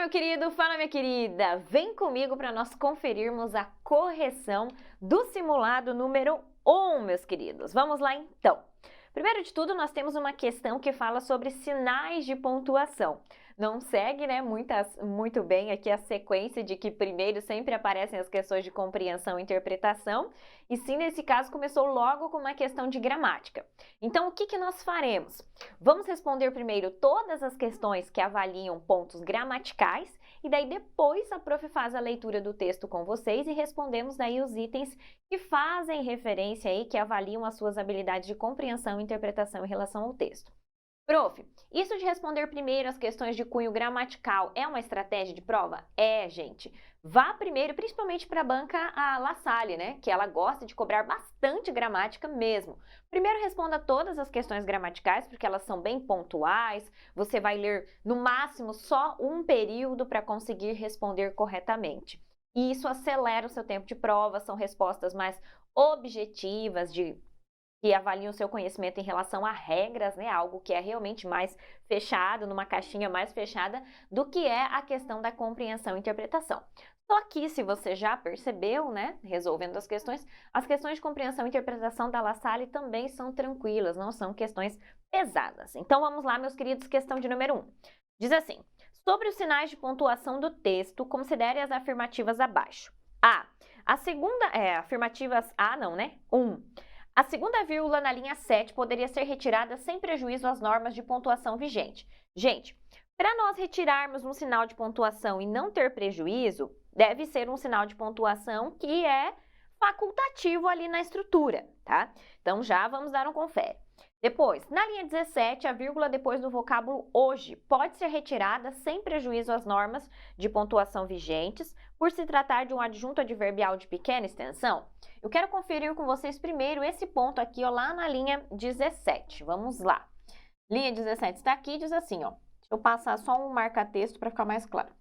meu querido, fala minha querida! Vem comigo para nós conferirmos a correção do simulado número 1, meus queridos. Vamos lá então. Primeiro de tudo, nós temos uma questão que fala sobre sinais de pontuação. Não segue, né, muito bem aqui a sequência de que primeiro sempre aparecem as questões de compreensão e interpretação, e sim, nesse caso, começou logo com uma questão de gramática. Então, o que nós faremos? Vamos responder primeiro todas as questões que avaliam pontos gramaticais, e daí depois a prof faz a leitura do texto com vocês e respondemos daí os itens que fazem referência aí, que avaliam as suas habilidades de compreensão e interpretação em relação ao texto. Prof, isso de responder primeiro as questões de cunho gramatical é uma estratégia de prova? É, gente. Vá primeiro, principalmente para a banca a La Salle, né? Que ela gosta de cobrar bastante gramática mesmo. Primeiro responda todas as questões gramaticais, porque elas são bem pontuais. Você vai ler, no máximo, só um período para conseguir responder corretamente. E isso acelera o seu tempo de prova, são respostas mais objetivas, que avaliam o seu conhecimento em relação a regras, né? Algo que é realmente mais fechado, numa caixinha mais fechada, do que é a questão da compreensão e interpretação. Só que, se você já percebeu, né, resolvendo as questões de compreensão e interpretação da La Salle também são tranquilas, não são questões pesadas. Então, vamos lá, meus queridos, questão de número 1. Diz assim, sobre os sinais de pontuação do texto, considere as afirmativas abaixo. Afirmativas A não, né? 1. A segunda vírgula na linha 7 poderia ser retirada sem prejuízo às normas de pontuação vigente. Gente, para nós retirarmos um sinal de pontuação e não ter prejuízo, deve ser um sinal de pontuação que é facultativo ali na estrutura, tá? Então, já vamos dar um confere. Depois, na linha 17, a vírgula depois do vocábulo hoje pode ser retirada sem prejuízo às normas de pontuação vigentes, por se tratar de um adjunto adverbial de pequena extensão. Eu quero conferir com vocês primeiro esse ponto aqui, ó, lá na linha 17. Vamos lá. Linha 17 está aqui, diz assim, ó. Deixa eu passar só um marca-texto para ficar mais claro.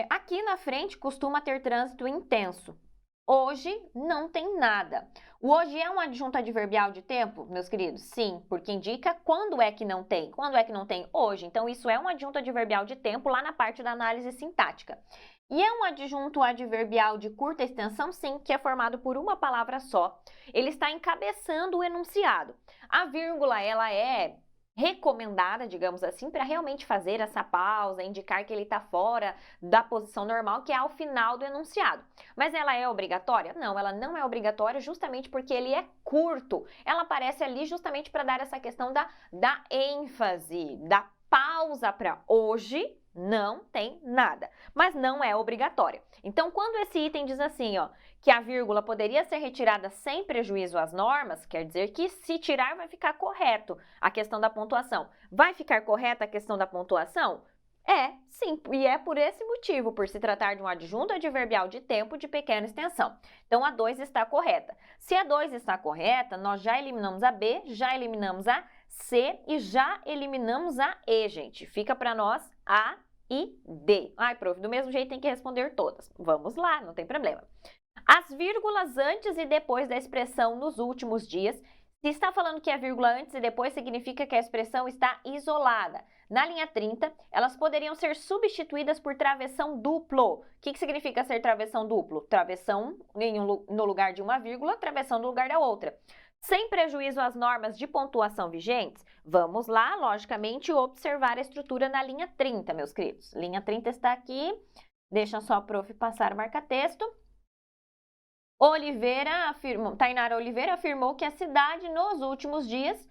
Aqui na frente costuma ter trânsito intenso. Hoje não tem nada. O hoje é um adjunto adverbial de tempo, meus queridos? Sim, porque indica quando é que não tem. Quando é que não tem? Hoje. Então, isso é um adjunto adverbial de tempo lá na parte da análise sintática. E é um adjunto adverbial de curta extensão, sim, que é formado por uma palavra só. Ele está encabeçando o enunciado. A vírgula, ela é recomendada, digamos assim, para realmente fazer essa pausa, indicar que ele está fora da posição normal, que é ao final do enunciado. Mas ela é obrigatória? Não, ela não é obrigatória justamente porque ele é curto. Ela aparece ali justamente para dar essa questão da ênfase, da pausa para hoje. Não tem nada, mas não é obrigatória. Então, quando esse item diz assim, ó, que a vírgula poderia ser retirada sem prejuízo às normas, quer dizer que se tirar vai ficar correto a questão da pontuação. Vai ficar correta a questão da pontuação? Sim, e é por esse motivo, por se tratar de um adjunto adverbial de tempo de pequena extensão. Então, a 2 está correta. Se a 2 está correta, nós já eliminamos a B, já eliminamos a C e já eliminamos a E, gente. Fica para nós A e D. Ai, prof, do mesmo jeito tem que responder todas. Vamos lá, não tem problema. As vírgulas antes e depois da expressão nos últimos dias. Se está falando que a vírgula antes e depois significa que a expressão está isolada. Na linha 30, elas poderiam ser substituídas por travessão duplo. O que significa ser travessão duplo? Travessão no lugar de uma vírgula, travessão no lugar da outra. Sem prejuízo às normas de pontuação vigentes, vamos lá, logicamente, observar a estrutura na linha 30, meus queridos. Linha 30 está aqui. Deixa só a prof passar o marca-texto. Tainara Oliveira afirmou que a cidade, nos últimos dias,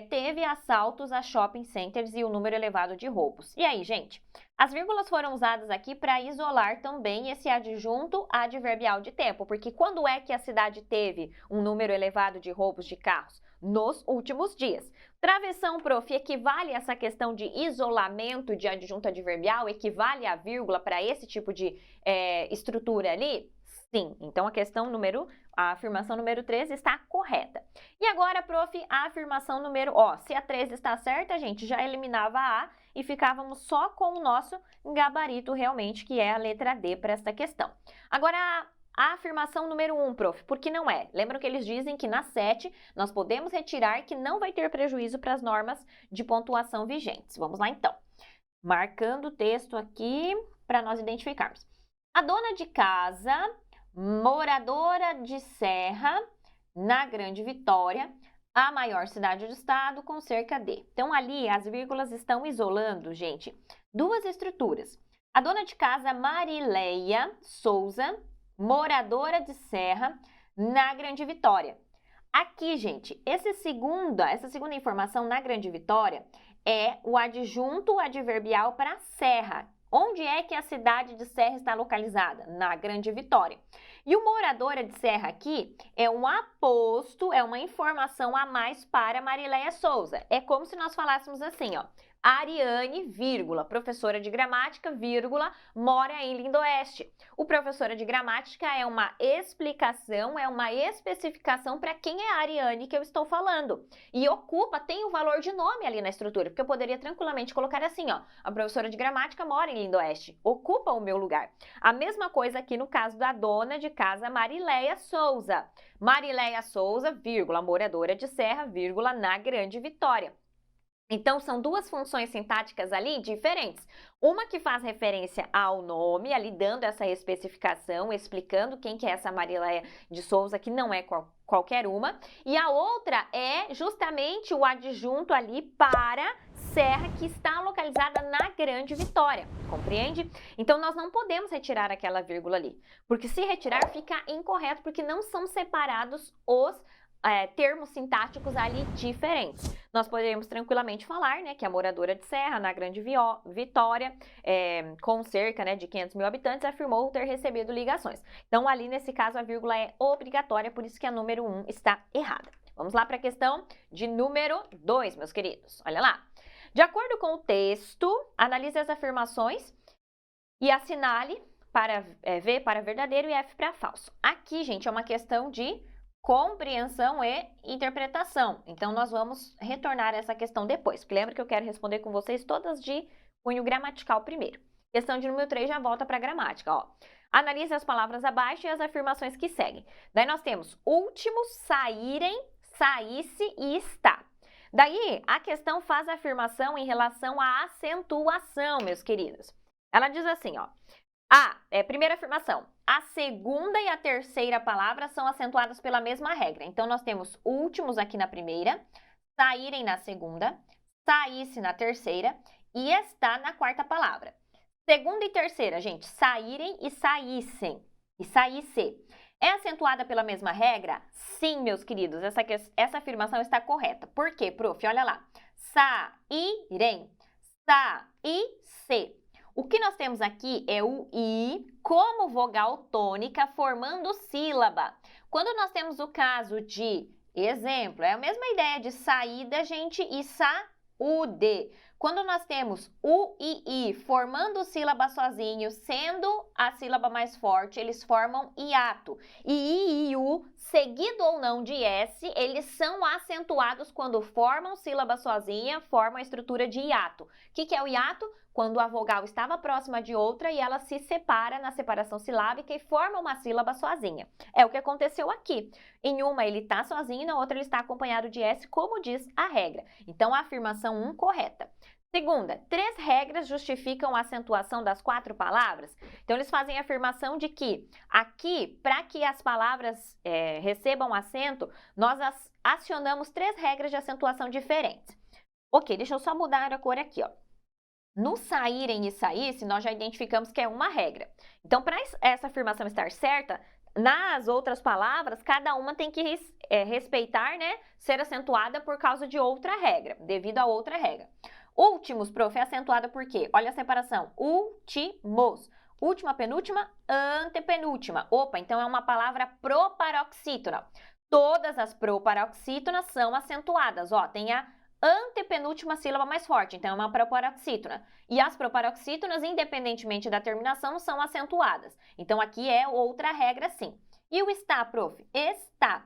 teve assaltos a shopping centers e um número elevado de roubos. E aí, gente? As vírgulas foram usadas aqui para isolar também esse adjunto adverbial de tempo, porque quando é que a cidade teve um número elevado de roubos de carros? Nos últimos dias. Travessão, prof, equivale a essa questão de isolamento de adjunto adverbial? Equivale a vírgula para esse tipo de estrutura ali? Sim, então a afirmação número 3 está correta. E agora, prof, a afirmação número... se a 3 está certa, a gente já eliminava a A e ficávamos só com o nosso gabarito realmente, que é a letra D para esta questão. Agora, a afirmação número 1, prof, por que não é? Lembram que eles dizem que na 7 nós podemos retirar que não vai ter prejuízo para as normas de pontuação vigentes. Vamos lá, então. Marcando o texto aqui para nós identificarmos. A dona de casa, moradora de Serra, na Grande Vitória, a maior cidade do estado, com cerca de. Então, ali as vírgulas estão isolando, gente, duas estruturas. A dona de casa Marileia Souza, moradora de Serra, na Grande Vitória. Aqui, gente, essa segunda informação na Grande Vitória é o adjunto adverbial para Serra. Onde é que a cidade de Serra está localizada? Na Grande Vitória. E o moradora de Serra aqui é um aposto, é uma informação a mais para Marileia Souza. É como se nós falássemos assim, ó. Ariane, vírgula, professora de gramática, vírgula, mora em Lindoeste. O professora de gramática é uma explicação, é uma especificação para quem é a Ariane que eu estou falando. E ocupa, tem o valor de nome ali na estrutura, porque eu poderia tranquilamente colocar assim, ó, a professora de gramática mora em Lindoeste, ocupa o meu lugar. A mesma coisa aqui no caso da dona de casa Marileia Souza. Marileia Souza, vírgula, moradora de Serra, vírgula, na Grande Vitória. Então, são duas funções sintáticas ali diferentes. Uma que faz referência ao nome, ali dando essa especificação, explicando quem que é essa Marileia de Souza, que não é qualquer uma. E a outra é justamente o adjunto ali para Serra, que está localizada na Grande Vitória, compreende? Então, nós não podemos retirar aquela vírgula ali, porque se retirar fica incorreto, porque não são separados os termos sintáticos ali diferentes. Nós poderíamos tranquilamente falar, né, que a moradora de Serra, na Grande Vitória, com cerca, né, de 500 mil habitantes, afirmou ter recebido ligações. Então, ali nesse caso, a vírgula é obrigatória, por isso que a número 1 está errada. Vamos lá para a questão de número 2, meus queridos. Olha lá. De acordo com o texto, analise as afirmações e assinale para V para verdadeiro e F para falso. Aqui, gente, é uma questão de compreensão e interpretação. Então, nós vamos retornar a essa questão depois. Lembra que eu quero responder com vocês todas de cunho gramatical primeiro. Questão de número 3 já volta para a gramática, ó. Analise as palavras abaixo e as afirmações que seguem. Daí nós temos último, saírem, saísse e está. Daí, a questão faz a afirmação em relação à acentuação, meus queridos. Ela diz assim, ó. Primeira afirmação. A segunda e a terceira palavra são acentuadas pela mesma regra. Então, nós temos últimos aqui na primeira, saírem na segunda, saísse na terceira e está na quarta palavra. Segunda e terceira, gente, saírem e saíssem. E saísse. É acentuada pela mesma regra? Sim, meus queridos, essa afirmação está correta. Por quê, prof? Olha lá. Saírem, saísse. O que nós temos aqui é o I como vogal tônica formando sílaba. Quando nós temos o caso de exemplo, é a mesma ideia de saída, gente, e saúde. Quando nós temos o I formando sílaba sozinho, sendo a sílaba mais forte, eles formam hiato. E I e U, seguido ou não de S, eles são acentuados quando formam sílaba sozinha, formam a estrutura de hiato. O que é o hiato? Quando a vogal estava próxima de outra e ela se separa na separação silábica e forma uma sílaba sozinha. É o que aconteceu aqui. Em uma ele está sozinho, na outra ele está acompanhado de S, como diz a regra. Então, a afirmação 1 correta. Segunda, 3 regras justificam a acentuação das 4 palavras. Então, eles fazem a afirmação de que aqui, para que as palavras recebam acento, nós acionamos 3 regras de acentuação diferentes. Ok, deixa eu só mudar a cor aqui, ó. No saírem e saísse, nós já identificamos que é uma regra. Então, para essa afirmação estar certa, nas outras palavras, cada uma tem que respeitar, né, ser acentuada por causa de outra regra, devido a outra regra. Últimos, prof, é acentuada por quê? Olha a separação. Últimos. Última, penúltima, antepenúltima. Opa, então é uma palavra proparoxítona. Todas as proparoxítonas são acentuadas. Ó, tem a antepenúltima sílaba mais forte, então é uma proparoxítona. E as proparoxítonas, independentemente da terminação, são acentuadas. Então, aqui é outra regra, sim. E o está, prof? Está.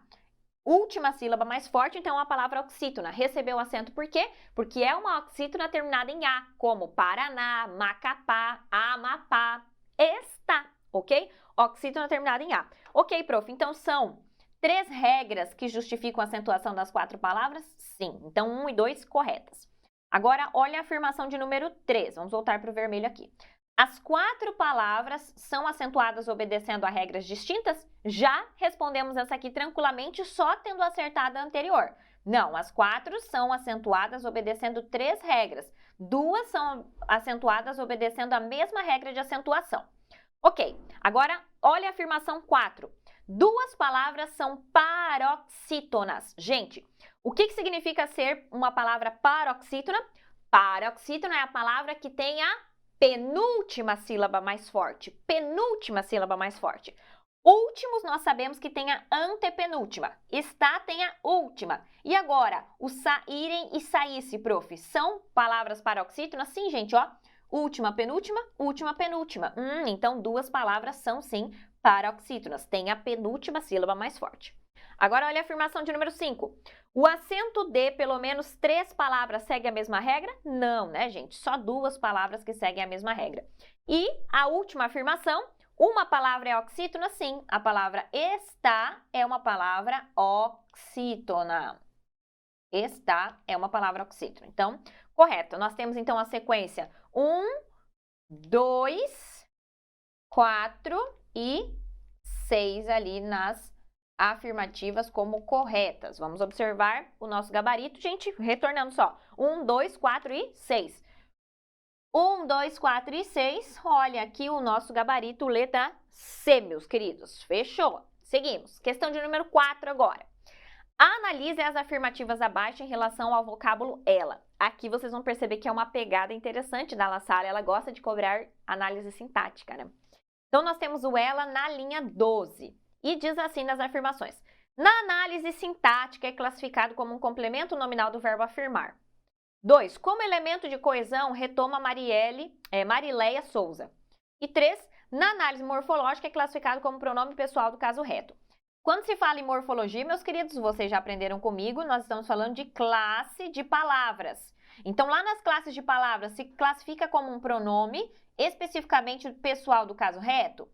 Última sílaba mais forte, então é uma palavra oxítona. Recebeu acento por quê? Porque é uma oxítona terminada em A, como Paraná, Macapá, Amapá, está, ok? Oxítona terminada em A. Ok, prof, então são 3 regras que justificam a acentuação das 4 palavras? Sim. Então, 1 e 2 corretas. Agora, olha a afirmação de número 3. Vamos voltar para o vermelho aqui. As 4 palavras são acentuadas obedecendo a regras distintas? Já respondemos essa aqui tranquilamente, só tendo acertado a anterior. Não, as 4 são acentuadas obedecendo 3 regras. 2 são acentuadas obedecendo a mesma regra de acentuação. Ok, agora olha a afirmação 4. 2 palavras são paroxítonas. Gente, o que significa ser uma palavra paroxítona? Paroxítona é a palavra que tem a penúltima sílaba mais forte. Penúltima sílaba mais forte. Últimos nós sabemos que tem a antepenúltima. Está tem a última. E agora, o saírem e saísse, prof. São palavras paroxítonas? Sim, gente, ó. Última, penúltima, última, penúltima. Então, 2 palavras são, sim, paroxítonas. Tem a penúltima sílaba mais forte. Agora, olha a afirmação de número 5. O acento de pelo menos 3 palavras segue a mesma regra? Não, né, gente? Só 2 palavras que seguem a mesma regra. E a última afirmação, uma palavra é oxítona? Sim, a palavra está é uma palavra oxítona. Está é uma palavra oxítona. Então, correto. Nós temos, então, a sequência 1, 2, 4 e 6 ali nas afirmativas como corretas. Vamos observar o nosso gabarito, gente, retornando só. 1, 2, 4 e 6. 1, 2, 4 e 6. Olha aqui o nosso gabarito, letra C, meus queridos. Fechou. Seguimos. Questão de número 4 agora. Analise as afirmativas abaixo em relação ao vocábulo ela. Aqui vocês vão perceber que é uma pegada interessante da La Salle. Ela gosta de cobrar análise sintática, né? Então, nós temos o ela na linha 12. E diz assim nas afirmações. Na análise sintática é classificado como um complemento nominal do verbo afirmar. 2. Como elemento de coesão, retoma Marileia Souza. E 3. Na análise morfológica é classificado como pronome pessoal do caso reto. Quando se fala em morfologia, meus queridos, vocês já aprenderam comigo, nós estamos falando de classe de palavras. Então, lá nas classes de palavras, se classifica como um pronome, especificamente pessoal do caso reto.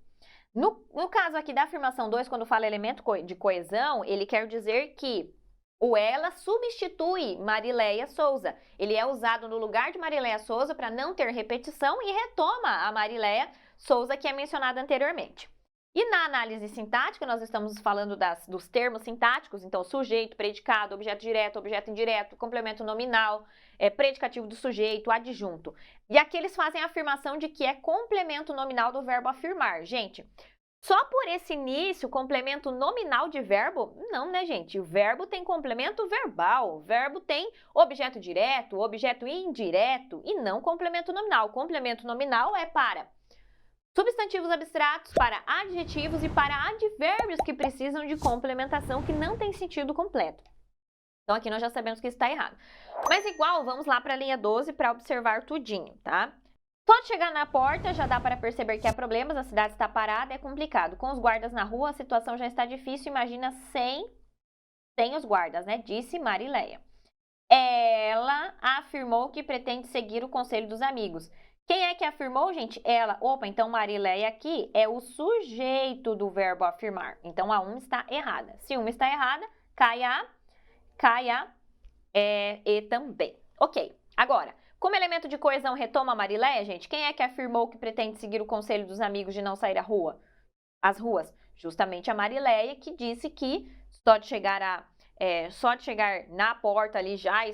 No caso aqui da afirmação 2, quando fala elemento de coesão, ele quer dizer que o ela substitui Marileia Souza. Ele é usado no lugar de Marileia Souza para não ter repetição e retoma a Marileia Souza que é mencionada anteriormente. E na análise sintática, nós estamos falando dos termos sintáticos, então sujeito, predicado, objeto direto, objeto indireto, complemento nominal, predicativo do sujeito, adjunto. E aqui eles fazem a afirmação de que é complemento nominal do verbo afirmar. Gente, só por esse início, complemento nominal de verbo? Não, né, gente? O verbo tem complemento verbal, o verbo tem objeto direto, objeto indireto e não complemento nominal. O complemento nominal é para substantivos abstratos, para adjetivos e para advérbios que precisam de complementação que não tem sentido completo. Então, aqui nós já sabemos que isso está errado. Mas igual, vamos lá para a linha 12 para observar tudinho, tá? Só de chegar na porta já dá para perceber que há problemas, a cidade está parada, é complicado. Com os guardas na rua, a situação já está difícil, imagina sem os guardas, né? Disse Marileia. Ela afirmou que pretende seguir o conselho dos amigos. Quem é que afirmou, gente? Ela. Opa, então Marileia aqui é o sujeito do verbo afirmar. Então, a 1 está errada. Se 1 está errada, cai a E também. Ok, agora, como elemento de coesão retoma a Marileia, gente, quem é que afirmou que pretende seguir o conselho dos amigos de não sair às ruas? Justamente a Marileia, que disse que só de chegar na porta ali já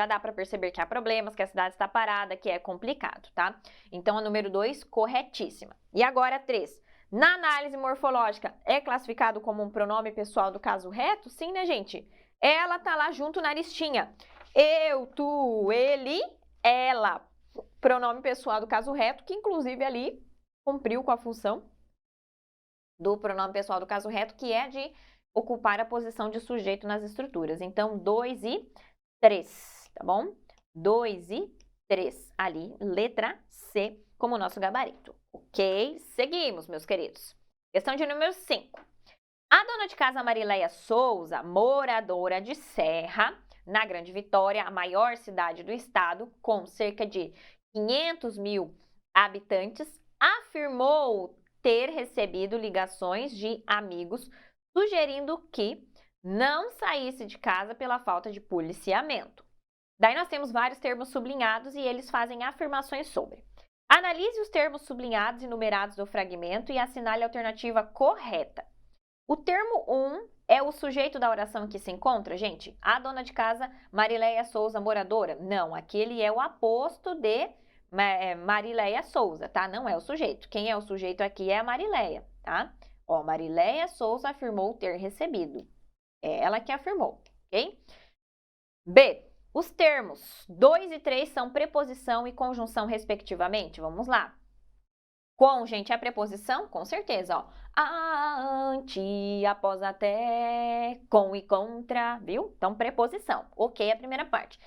dá para perceber que há problemas, que a cidade está parada, que é complicado, tá? Então, a número 2, corretíssima. E agora, 3. Na análise morfológica, é classificado como um pronome pessoal do caso reto? Sim, né, gente? Ela tá lá junto na listinha. Eu, tu, ele, ela. Pronome pessoal do caso reto, que inclusive ali cumpriu com a função do pronome pessoal do caso reto, que é de ocupar a posição de sujeito nas estruturas. Então, 2 e 3, tá bom? 2 e 3, ali, letra C, como nosso gabarito. Ok? Seguimos, meus queridos. Questão de número 5. A dona de casa Marileia Souza, moradora de Serra, na Grande Vitória, a maior cidade do estado, com cerca de 500 mil habitantes, afirmou ter recebido ligações de amigos sugerindo que não saísse de casa pela falta de policiamento. Daí nós temos vários termos sublinhados e eles fazem afirmações sobre. Analise os termos sublinhados e numerados do fragmento e assinale a alternativa correta. O termo 1 é o sujeito da oração que se encontra, gente? A dona de casa Marileia Souza, moradora? Não, aquele é o aposto de Marileia Souza, tá? Não é o sujeito. Quem é o sujeito aqui é a Marileia, tá? Ó, Marileia Souza afirmou ter recebido. É ela que afirmou, ok? B. Os termos 2 e 3 são preposição e conjunção, respectivamente. Vamos lá. Com, gente, é preposição? Com certeza, ó. Ante, após, até, com e contra, viu? Então, preposição. Ok, a primeira parte.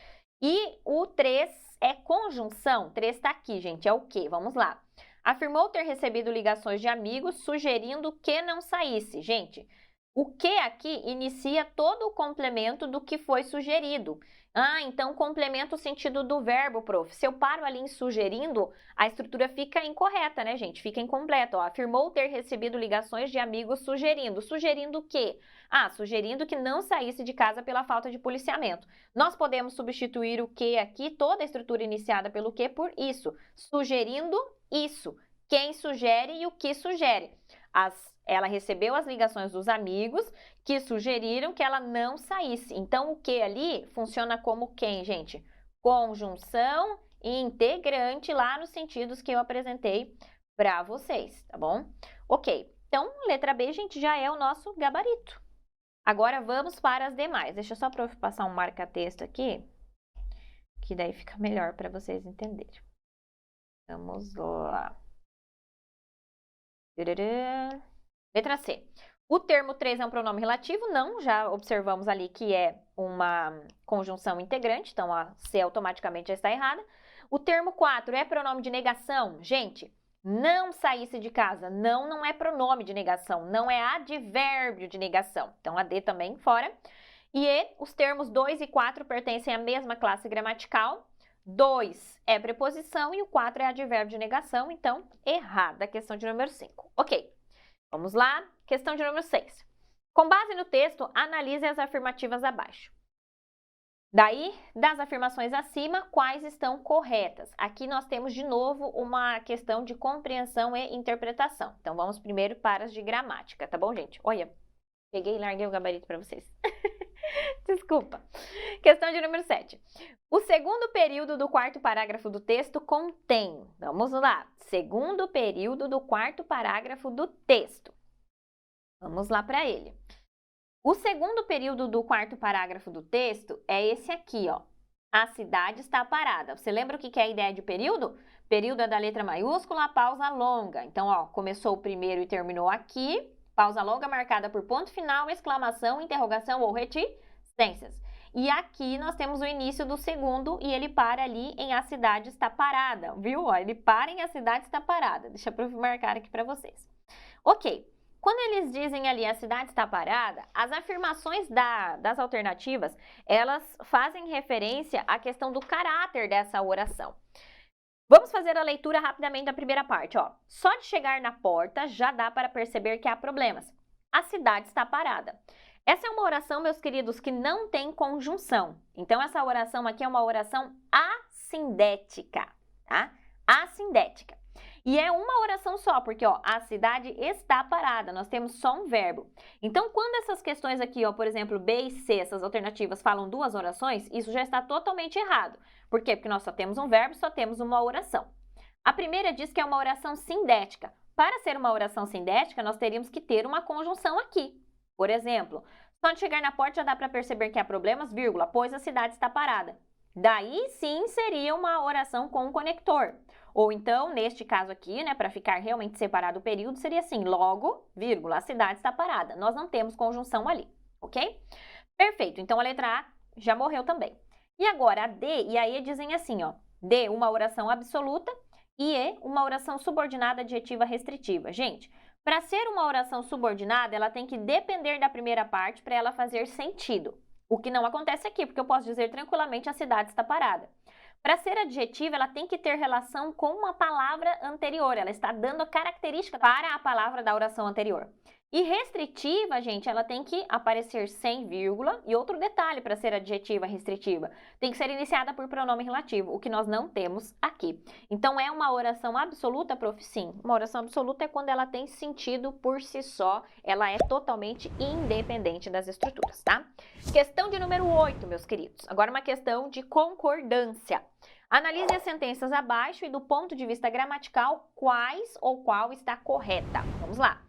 E o 3 é conjunção. 3 tá aqui, gente. É o quê? Vamos lá. Afirmou ter recebido ligações de amigos sugerindo que não saísse. Gente, o que aqui inicia todo o complemento do que foi sugerido. Ah, então complementa o sentido do verbo, prof. Se eu paro ali em sugerindo, a estrutura fica incorreta, né, gente? Fica incompleta. Ó. Afirmou ter recebido ligações de amigos sugerindo. Sugerindo o quê? Ah, sugerindo que não saísse de casa pela falta de policiamento. Nós podemos substituir o que aqui, toda a estrutura iniciada pelo que, por isso. Sugerindo isso. Quem sugere e o que sugere. Ela recebeu as ligações dos amigos que sugeriram que ela não saísse. Então, o que ali funciona como quem, gente? Conjunção integrante lá nos sentidos que eu apresentei para vocês, tá bom? Ok, então, letra B, gente, já é o nosso gabarito. Agora, vamos para as demais. Deixa eu só passar um marca-texto aqui, que daí fica melhor para vocês entenderem. Vamos lá. Letra C. O termo 3 é um pronome relativo? Não, já observamos ali que é uma conjunção integrante, então a C automaticamente já está errada. O termo 4 é pronome de negação? Gente, não saísse de casa. Não é pronome de negação, não é advérbio de negação. Então a D também fora. E os termos 2 e 4 pertencem à mesma classe gramatical. 2 é preposição e o 4 é advérbio de negação, então errada a questão de número 5. Ok. Vamos lá, questão de número 6. Com base no texto, analise as afirmativas abaixo. Daí, das afirmações acima, quais estão corretas? Aqui nós temos de novo uma questão de compreensão e interpretação. Então, vamos primeiro para as de gramática, tá bom, gente? Olha, peguei e larguei o gabarito para vocês. Desculpa. Questão de número 7. O segundo período do quarto parágrafo do texto contém. Vamos lá. Segundo período do quarto parágrafo do texto. Vamos lá para ele. O segundo período do quarto parágrafo do texto é esse aqui, ó. A cidade está parada. Você lembra o que é a ideia de período? Período é da letra maiúscula, pausa longa. Então, ó, começou o primeiro e terminou aqui. Pausa longa marcada por ponto final, exclamação, interrogação ou reticências. E aqui nós temos o início do segundo e ele para ali em a cidade está parada, viu? Ó, ele para em a cidade está parada. Deixa eu marcar aqui para vocês. Ok, quando eles dizem ali a cidade está parada, as afirmações das alternativas, elas fazem referência à questão do caráter dessa oração. Vamos fazer a leitura rapidamente da primeira parte, ó. Só de chegar na porta já dá para perceber que há problemas. A cidade está parada. Essa é uma oração, meus queridos, que não tem conjunção. Então, essa oração aqui é uma oração assindética, tá? Assindética. E é uma oração só, porque, ó, a cidade está parada, nós temos só um verbo. Então, quando essas questões aqui, ó, por exemplo, B e C, essas alternativas falam duas orações, isso já está totalmente errado. Por quê? Porque nós só temos um verbo, só temos uma oração. A primeira diz que é uma oração sindética. Para ser uma oração sindética, nós teríamos que ter uma conjunção aqui. Por exemplo, só de chegar na porta já dá para perceber que há problemas, vírgula, pois a cidade está parada. Daí sim seria uma oração com um conector. Ou então, neste caso aqui, né, para ficar realmente separado o período, seria assim, logo, vírgula, a cidade está parada. Nós não temos conjunção ali, ok? Perfeito, então a letra A já morreu também. E agora a D e a E dizem assim, ó, D, uma oração absoluta, e E, uma oração subordinada adjetiva restritiva. Gente, para ser uma oração subordinada, ela tem que depender da primeira parte para ela fazer sentido. O que não acontece aqui, porque eu posso dizer tranquilamente a cidade está parada. Para ser adjetiva, ela tem que ter relação com uma palavra anterior. Ela está dando a característica para a palavra da oração anterior. E restritiva, gente, ela tem que aparecer sem vírgula. E outro detalhe para ser adjetiva restritiva, tem que ser iniciada por pronome relativo, o que nós não temos aqui. Então, é uma oração absoluta, prof? Sim. Uma oração absoluta é quando ela tem sentido por si só, ela é totalmente independente das estruturas, tá? Questão de número 8, meus queridos. Agora uma questão de concordância. Analise as sentenças abaixo e do ponto de vista gramatical, quais ou qual está correta. Vamos lá.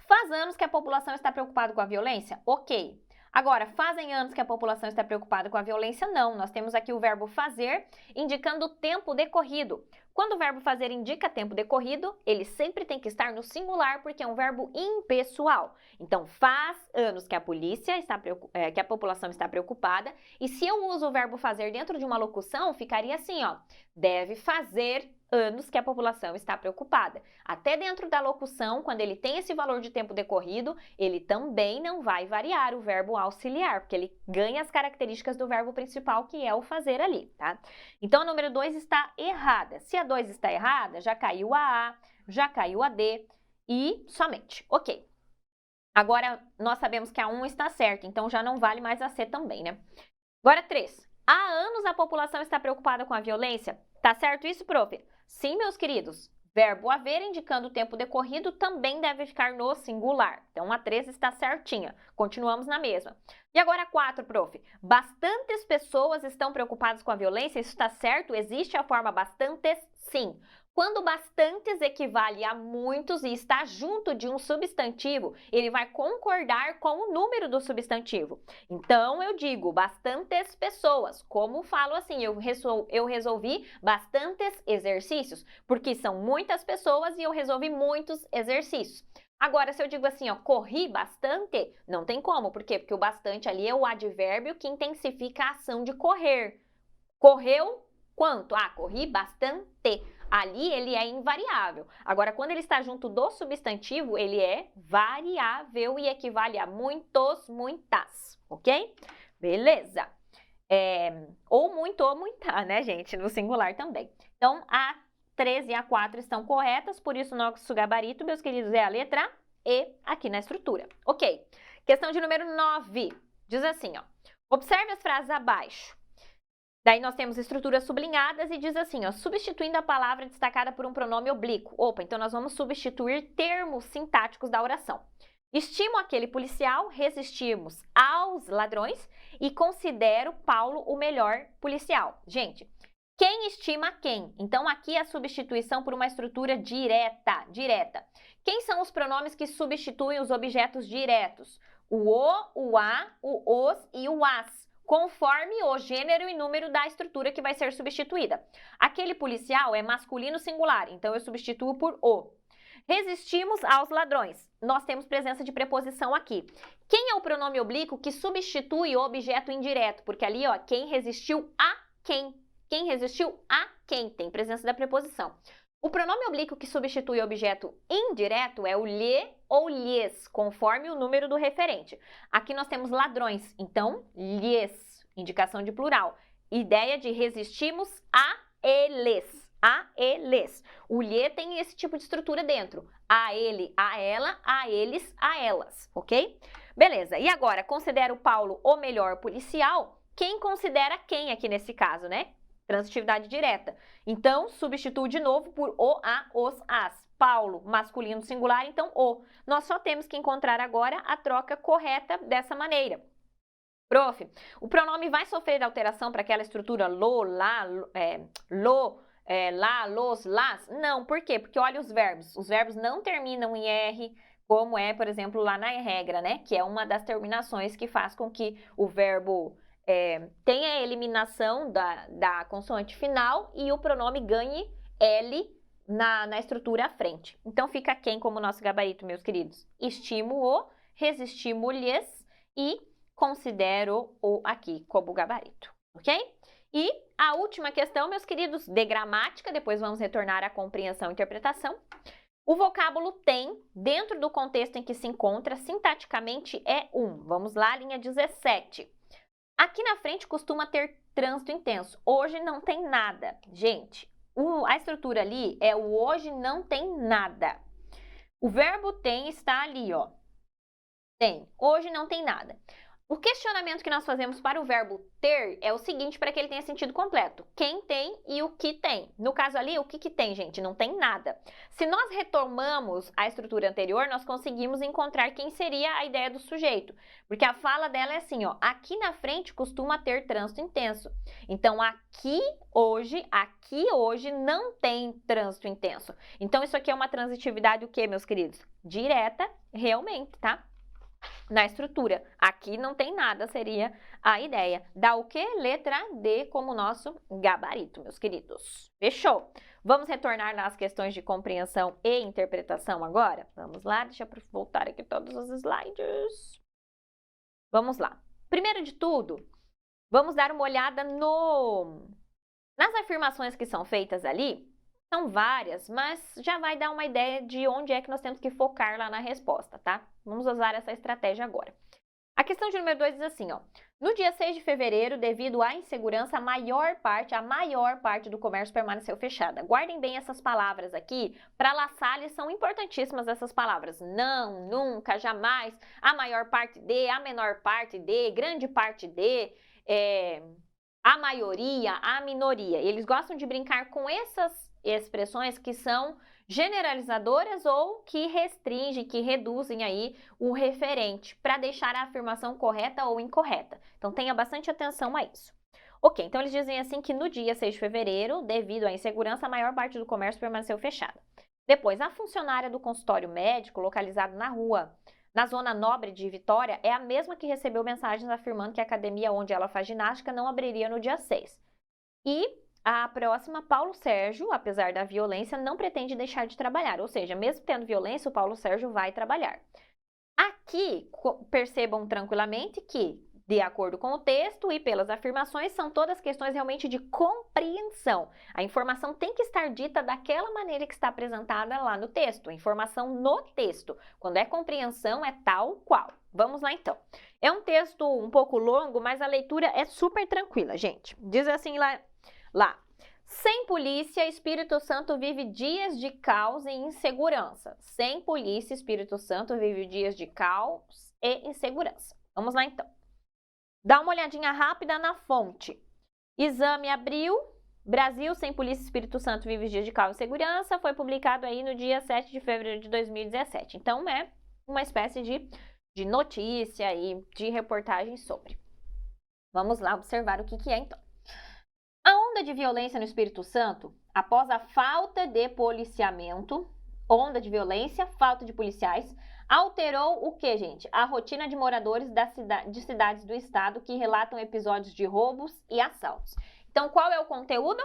Faz anos que a população está preocupada com a violência? Ok. Agora, fazem anos que a população está preocupada com a violência? Não. Nós temos aqui o verbo fazer, indicando o tempo decorrido. Quando o verbo fazer indica tempo decorrido, ele sempre tem que estar no singular, porque é um verbo impessoal. Então, faz anos que a população está preocupada. E se eu uso o verbo fazer dentro de uma locução, ficaria assim, ó. Deve fazer anos que a população está preocupada. Até dentro da locução, quando ele tem esse valor de tempo decorrido, ele também não vai variar o verbo auxiliar, porque ele ganha as características do verbo principal, que é o fazer ali, tá? Então, a número 2 está errada. Se a 2 está errada, já caiu a A, já caiu a D e somente. Ok. Agora, nós sabemos que a 1 está certa, então já não vale mais a C também, né? Agora, 3. Há anos a população está preocupada com a violência? Tá certo isso, prof? Sim, meus queridos. Verbo haver indicando o tempo decorrido também deve ficar no singular. Então, a 3 está certinha. Continuamos na mesma. E agora a 4, prof. Bastantes pessoas estão preocupadas com a violência. Isso está certo? Existe a forma bastantes? Sim. Quando bastantes equivale a muitos e está junto de um substantivo, ele vai concordar com o número do substantivo. Então, eu digo bastantes pessoas. Como falo assim? Eu resolvi bastantes exercícios, porque são muitas pessoas e eu resolvi muitos exercícios. Agora, se eu digo assim, ó, corri bastante, não tem como. Por quê? Porque o bastante ali é o advérbio que intensifica a ação de correr. Correu quanto? Ah, corri bastante. Ali ele é invariável. Agora, quando ele está junto do substantivo, ele é variável e equivale a muitos, muitas, ok? Beleza. Ou muito ou muita, né, gente? No singular também. Então, a 3 e a 4 estão corretas, por isso nosso gabarito, meus queridos, é a letra E aqui na estrutura. Ok. Questão de número 9. Diz assim, ó. Observe as frases abaixo. Daí nós temos estruturas sublinhadas e diz assim, ó, substituindo a palavra destacada por um pronome oblíquo. Opa, então nós vamos substituir termos sintáticos da oração. Estimo aquele policial, resistimos aos ladrões e considero Paulo o melhor policial. Gente, quem estima quem? Então aqui a substituição por uma estrutura direta. Quem são os pronomes que substituem os objetos diretos? O a, o os e o as, conforme o gênero e número da estrutura que vai ser substituída. Aquele policial é masculino singular, então eu substituo por o. Resistimos aos ladrões. Nós temos presença de preposição aqui. Quem é o pronome oblíquo que substitui o objeto indireto? Porque ali, ó, quem resistiu a quem? Quem resistiu a quem? Tem presença da preposição. O pronome oblíquo que substitui o objeto indireto é o lhe ou lhes, conforme o número do referente. Aqui nós temos ladrões, então lhes, indicação de plural. Ideia de resistimos a eles. A eles. O lhe tem esse tipo de estrutura dentro. A ele, a ela, a eles, a elas, ok? Beleza, e agora, considera o Paulo o melhor policial? Quem considera quem aqui nesse caso, né? Transitividade direta. Então, substituo de novo por o, a, os, as. Paulo, masculino singular, então o. Nós só temos que encontrar agora a troca correta dessa maneira. Prof, o pronome vai sofrer alteração para aquela estrutura lo, lá, lá, los, las? Não, por quê? Porque olha os verbos. Os verbos não terminam em R, como é, por exemplo, lá na regra, né? Que é uma das terminações que faz com que o verbo tenha a eliminação da consoante final e o pronome ganhe L na estrutura à frente. Então, fica quem como nosso gabarito, meus queridos? Estimo-o, resistimo-lhes e considero-o aqui como gabarito, ok? E a última questão, meus queridos, de gramática, depois vamos retornar à compreensão e interpretação. O vocábulo tem, dentro do contexto em que se encontra, sintaticamente é um. Vamos lá, linha 17. Aqui na frente costuma ter trânsito intenso. Hoje não tem nada. Gente, a estrutura ali é o hoje não tem nada. O verbo tem está ali, ó. Tem. Hoje não tem nada. O questionamento que nós fazemos para o verbo ter é o seguinte, para que ele tenha sentido completo. Quem tem e o que tem. No caso ali, o que tem, gente? Não tem nada. Se nós retomamos a estrutura anterior, nós conseguimos encontrar quem seria a ideia do sujeito. Porque a fala dela é assim, ó. Aqui na frente costuma ter trânsito intenso. Então, aqui hoje não tem trânsito intenso. Então, isso aqui é uma transitividade o quê, meus queridos? Direta, realmente, tá? Na estrutura. Aqui não tem nada, seria a ideia. Dá o quê? Letra D como nosso gabarito, meus queridos. Fechou? Vamos retornar nas questões de compreensão e interpretação agora? Vamos lá, deixa eu voltar aqui todos os slides. Vamos lá. Primeiro de tudo, vamos dar uma olhada nas afirmações que são feitas ali. São várias, mas já vai dar uma ideia de onde é que nós temos que focar lá na resposta, tá? Vamos usar essa estratégia agora. A questão de número 2 diz assim, ó. No dia 6 de fevereiro, devido à insegurança, a maior parte do comércio permaneceu fechada. Guardem bem essas palavras aqui. Para La Salle, são importantíssimas essas palavras. Não, nunca, jamais, a maior parte de, a menor parte de, grande parte de, a maioria, a minoria. Eles gostam de brincar com essas expressões que são generalizadoras ou que restringem, que reduzem aí o referente para deixar a afirmação correta ou incorreta. Então tenha bastante atenção a isso. Ok, então eles dizem assim que no dia 6 de fevereiro, devido à insegurança, a maior parte do comércio permaneceu fechada. Depois, a funcionária do consultório médico, localizado na zona nobre de Vitória, é a mesma que recebeu mensagens afirmando que a academia onde ela faz ginástica não abriria no dia 6. E a próxima, Paulo Sérgio, apesar da violência, não pretende deixar de trabalhar. Ou seja, mesmo tendo violência, o Paulo Sérgio vai trabalhar. Aqui, percebam tranquilamente que, de acordo com o texto e pelas afirmações, são todas questões realmente de compreensão. A informação tem que estar dita daquela maneira que está apresentada lá no texto. A informação no texto. Quando é compreensão, é tal qual. Vamos lá, então. É um texto um pouco longo, mas a leitura é super tranquila, gente. Diz assim lá. Sem polícia, Espírito Santo vive dias de caos e insegurança. Sem polícia, Espírito Santo vive dias de caos e insegurança. Vamos lá, então. Dá uma olhadinha rápida na fonte. Exame abril, Brasil, sem polícia, Espírito Santo vive dias de caos e insegurança. Foi publicado aí no dia 7 de fevereiro de 2017. Então, é uma espécie de notícia e de reportagem sobre. Vamos lá observar o que é, então. A onda de violência no Espírito Santo, após a falta de policiamento, onda de violência, falta de policiais, alterou o que, gente? A rotina de moradores de cidades do estado que relatam episódios de roubos e assaltos. Então, qual é o conteúdo?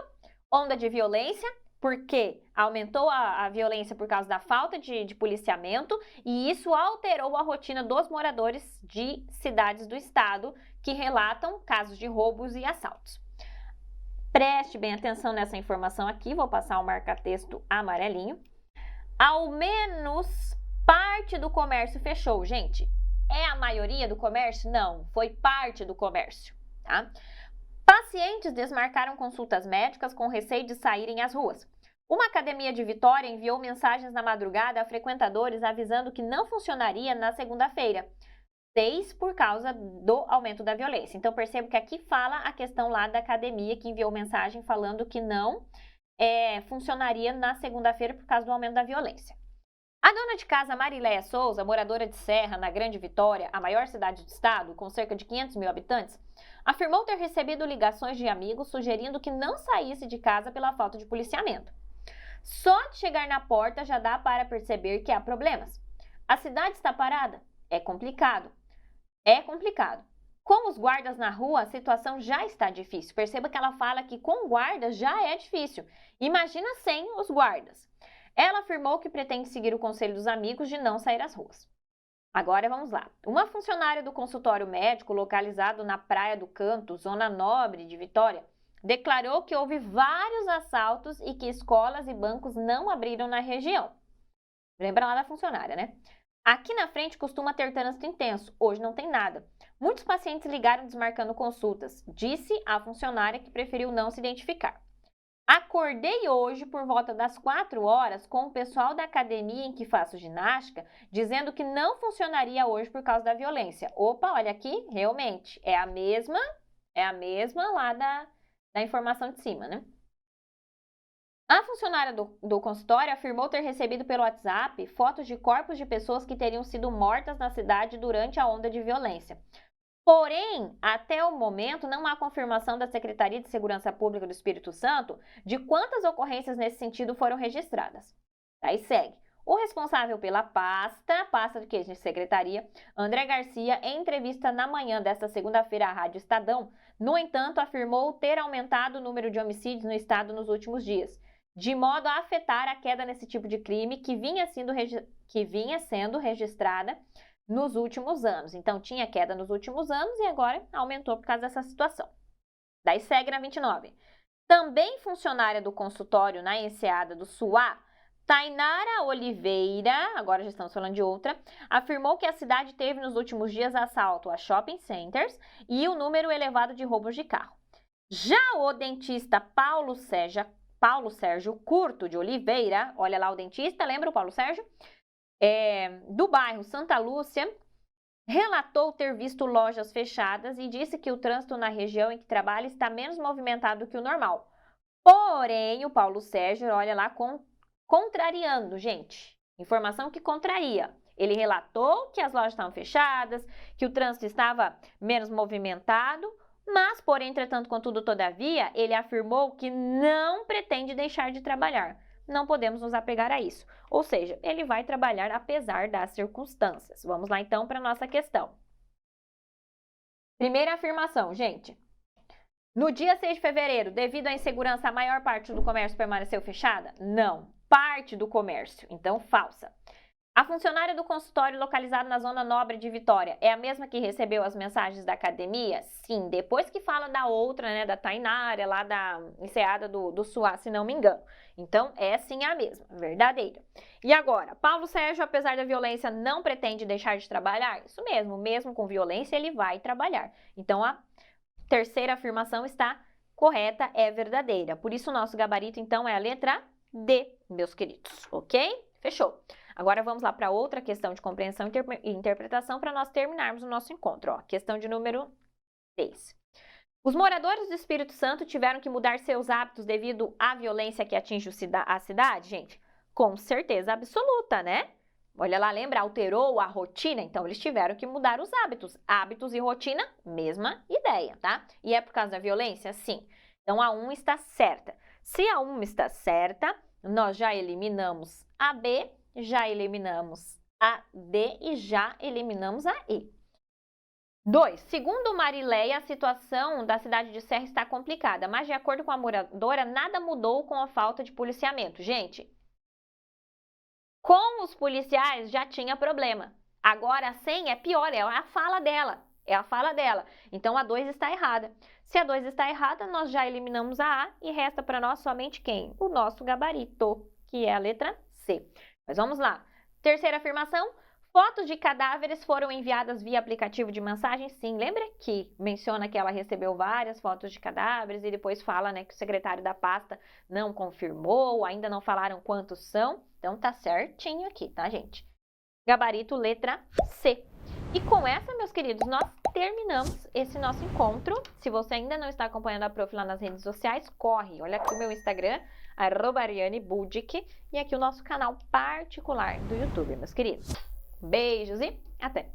Onda de violência, porque aumentou a violência por causa da falta de policiamento e isso alterou a rotina dos moradores de cidades do estado que relatam casos de roubos e assaltos. Preste bem atenção nessa informação aqui, vou passar o marca-texto amarelinho. Ao menos parte do comércio fechou, gente. É a maioria do comércio? Não, foi parte do comércio, tá? Pacientes desmarcaram consultas médicas com receio de saírem às ruas. Uma academia de Vitória enviou mensagens na madrugada a frequentadores avisando que não funcionaria na segunda-feira. 6 por causa do aumento da violência. Então, percebo que aqui fala a questão lá da academia que enviou mensagem falando que não funcionaria na segunda-feira por causa do aumento da violência. A dona de casa Mariléia Souza, moradora de Serra, na Grande Vitória, a maior cidade do estado, com cerca de 500 mil habitantes, afirmou ter recebido ligações de amigos sugerindo que não saísse de casa pela falta de policiamento. Só de chegar na porta já dá para perceber que há problemas. A cidade está parada? É complicado. É complicado. Com os guardas na rua, a situação já está difícil. Perceba que ela fala que com guardas já é difícil. Imagina sem os guardas. Ela afirmou que pretende seguir o conselho dos amigos de não sair às ruas. Agora vamos lá. Uma funcionária do consultório médico localizado na Praia do Canto, zona nobre de Vitória, declarou que houve vários assaltos e que escolas e bancos não abriram na região. Lembra lá da funcionária, né? Aqui na frente costuma ter trânsito intenso, hoje não tem nada. Muitos pacientes ligaram desmarcando consultas, disse a funcionária que preferiu não se identificar. Acordei hoje por volta das 4 horas com o pessoal da academia em que faço ginástica, dizendo que não funcionaria hoje por causa da violência. Opa, olha aqui, realmente, é a mesma lá da informação de cima, né? A funcionária do consultório afirmou ter recebido pelo WhatsApp fotos de corpos de pessoas que teriam sido mortas na cidade durante a onda de violência. Porém, até o momento, não há confirmação da Secretaria de Segurança Pública do Espírito Santo de quantas ocorrências nesse sentido foram registradas. Aí segue. O responsável pela pasta de que? De secretaria, André Garcia, em entrevista na manhã desta segunda-feira à Rádio Estadão, no entanto, afirmou ter aumentado o número de homicídios no estado nos últimos dias, de modo a afetar a queda nesse tipo de crime que vinha sendo registrada nos últimos anos. Então, tinha queda nos últimos anos e agora aumentou por causa dessa situação. Daí segue na 29. Também funcionária do consultório na enseada do Suá, Tainara Oliveira, agora já estamos falando de outra, afirmou que a cidade teve nos últimos dias assalto a shopping centers e o número elevado de roubos de carro. Já o dentista Paulo Sérgio Curto de Oliveira, olha lá o dentista, lembra o Paulo Sérgio? Do bairro Santa Lúcia, relatou ter visto lojas fechadas e disse que o trânsito na região em que trabalha está menos movimentado que o normal. Porém, o Paulo Sérgio, olha lá, contrariando, gente. Informação que contraria. Ele relatou que as lojas estavam fechadas, que o trânsito estava menos movimentado, mas, por entretanto, contudo, todavia, ele afirmou que não pretende deixar de trabalhar. Não podemos nos apegar a isso. Ou seja, ele vai trabalhar apesar das circunstâncias. Vamos lá, então, para a nossa questão. Primeira afirmação, gente. No dia 6 de fevereiro, devido à insegurança, a maior parte do comércio permaneceu fechada? Não. Parte do comércio. Então, falsa. A funcionária do consultório localizado na Zona Nobre de Vitória é a mesma que recebeu as mensagens da academia? Sim, depois que fala da outra, né, da Tainara, lá da enseada do Suá, se não me engano. Então, é sim a mesma, verdadeira. E agora, Paulo Sérgio, apesar da violência, não pretende deixar de trabalhar? Isso mesmo com violência ele vai trabalhar. Então, a terceira afirmação está correta, é verdadeira. Por isso, o nosso gabarito, então, é a letra D, meus queridos, ok? Fechou. Agora vamos lá para outra questão de compreensão e interpretação para nós terminarmos o nosso encontro. Ó, questão de número 3. Os moradores do Espírito Santo tiveram que mudar seus hábitos devido à violência que atinge a cidade, gente? Com certeza absoluta, né? Olha lá, lembra? Alterou a rotina? Então, eles tiveram que mudar os hábitos. Hábitos e rotina, mesma ideia, tá? E é por causa da violência? Sim. Então, a 1 está certa. Se a 1 está certa, nós já eliminamos a B, já eliminamos a D e já eliminamos a E. 2. Segundo Marileia, a situação da cidade de Serra está complicada, mas de acordo com a moradora, nada mudou com a falta de policiamento. Gente, com os policiais já tinha problema. Agora sem é pior, é a fala dela. É a fala dela. Então a 2 está errada. Se a 2 está errada, nós já eliminamos a A e resta para nós somente quem? O nosso gabarito, que é a letra C. Mas vamos lá. Terceira afirmação. Fotos de cadáveres foram enviadas via aplicativo de mensagem? Sim, lembra que menciona que ela recebeu várias fotos de cadáveres e depois fala, né, que o secretário da pasta não confirmou, ainda não falaram quantos são. Então tá certinho aqui, tá, gente? Gabarito letra C. E com essa, meus queridos, nós terminamos esse nosso encontro. Se você ainda não está acompanhando a Prof lá nas redes sociais, corre. Olha aqui o meu Instagram, @arianebudic, e aqui o nosso canal particular do YouTube, meus queridos. Beijos e até!